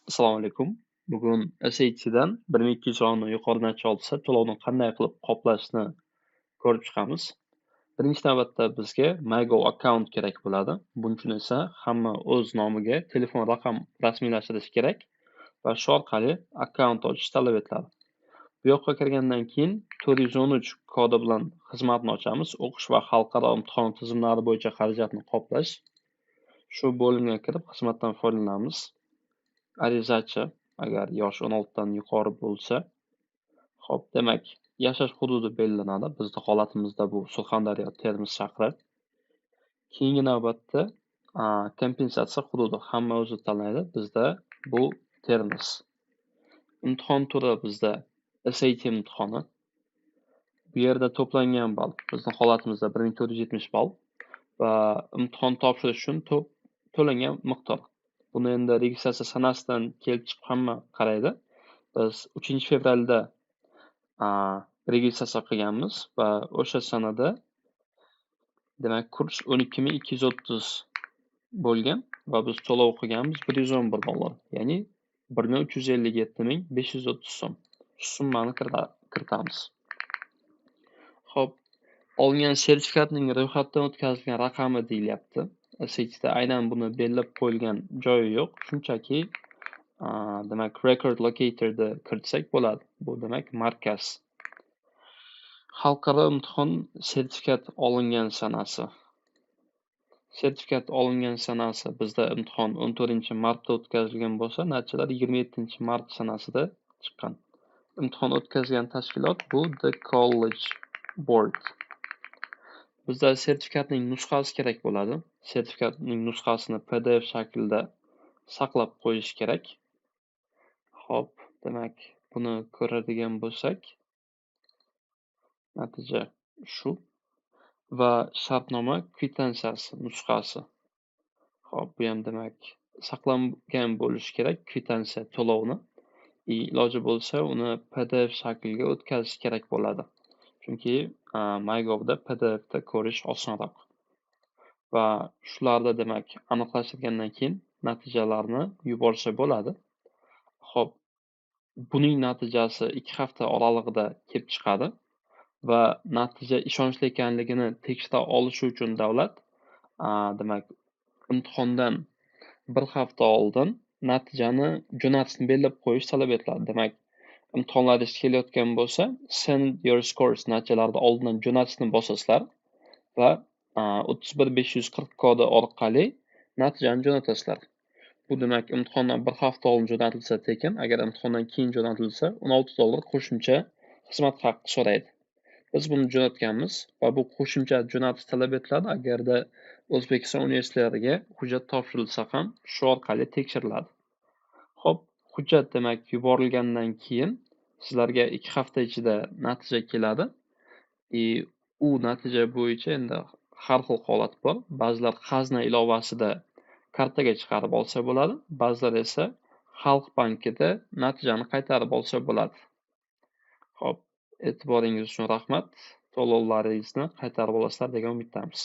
Assalomu alaykum. Bugun SAT'dan 1200 sonni yuqori natija olsa, to'lovni qanday qilib qoplashni ko'rib chiqamiz. Birinchi navbatda bizga MyGo akkaunt kerak bo'ladi. Buning uchun esa hamma o'z nomiga telefon raqam rasmiylashtirishi kerak va shu orqali akkaunt ochish talab etiladi. Bu yoqqa kirgandan keyin 413 kodi bilan xizmatni ochamiz. O'qish va xalqaro imtihon tizimlari bo'yicha xarajatni qoplash. Shu bo'limga kirib xizmatdan foydalanamiz. Arizachi agar yoshi 16 dan yuqori bo'lsa, xo'p, demak, yashash hududi belgilanadi. Bizning holatimizda bu Surxondaryo, Termiz shahri. Keyingi navbatda kompensatsiya hududi hamma o'zi tanlaydi. Bizda bu Termiz. Imtihon turi bizda SAT imtihoni. Bu yerda to'plangan ball, bizning holatimizda 1470 ball va imtihon topshirish uchun to'langan miqdor. Buni endi registratsiya sanasidan kelib chiqib hamma qaraydi. Biz 3-fevralda registratsiya qilganmiz va o'sha sanada demak kurs 12230 bo'lgan va biz to'lov qilganmiz $111, ya'ni 1,357,530 so'm. Shu summani kiritamiz. Xo'p, olingan sertifikatning ro'yxatdan o'tkazilgan raqami deyilyapti. SAT'da aynan buni belgilab qo'yilgan joyi yo'q. Shunchaki demak record locator'da kiritsak bo'ladi. Bu demak markaz. Xalqaro imtihon sertifikat olingan sanasi. Sertifikat olingan sanasi bizda imtihon 14-martda o'tkazilgan bo'lsa, natijalar 27-mart sanasida chiqqan. Imtihon o'tkazgan tashkilot bu The College Board. Bizda sertifikatning nusxasi kerak bo'ladi. Sertifikatning nusxasini PDF shaklida saqlab qo'yish kerak. Xo'p, demak, buni ko'radigan bo'lsak, natija shu va shartnoma kvitantsiyasi nusxasi. Xo'p, bu ham demak saqlangan bo'lishi kerak kvitansiya to'lovni. Iloji bo'lsa uni PDF shakliga o'tkazish kerak bo'ladi. Chunki MyGov'da PDFda ko'rish osonroq. Va shularda demak aniqlashtirgandan keyin natijalarni yuborsa bo'ladi. Xo'p, buning natijasi 2 hafta oralig'ida kelib chiqadi va natija ishonchli ekanligini tekshira olishi uchun davlat demak imtihondan 1 hafta oldin natijani jo'natishni belgilab qo'yish talab etiladi. Demak, imtihonlaringiz kelayotgan bo'lsa, send your scores natijalarni oldindan jo'natishni bosasizlar va 31540 kodi orqali natijani jo'natasizlar. Bu demak imtihondan 1 hafta oldin jo'natilsa tekin, agar imtihondan keyin jo'natilsa $16 qo'shimcha xizmat haqqi so'raydi. Biz buni jo'natganmiz va bu qo'shimcha jo'natish talab etiladi. Agarda O'zbekiston universitetlariga hujjat topshirilsa ham shu orqali tekshiriladi. Xo'p, hujjat demak yuborilgandan keyin sizlarga 2 hafta ichida natija keladi. U natija bo'yicha endi har xil holat bor. Ba'zilar xazina ilovasida kartaga chiqarib olsa bo'ladi, ba'zilar esa Xalq bankida natijani qaytarib olsa bo'ladi. Xo'p, e'tiboringiz uchun rahmat. To'lovlaringizni qaytarib olasizlar degan umiddamiz.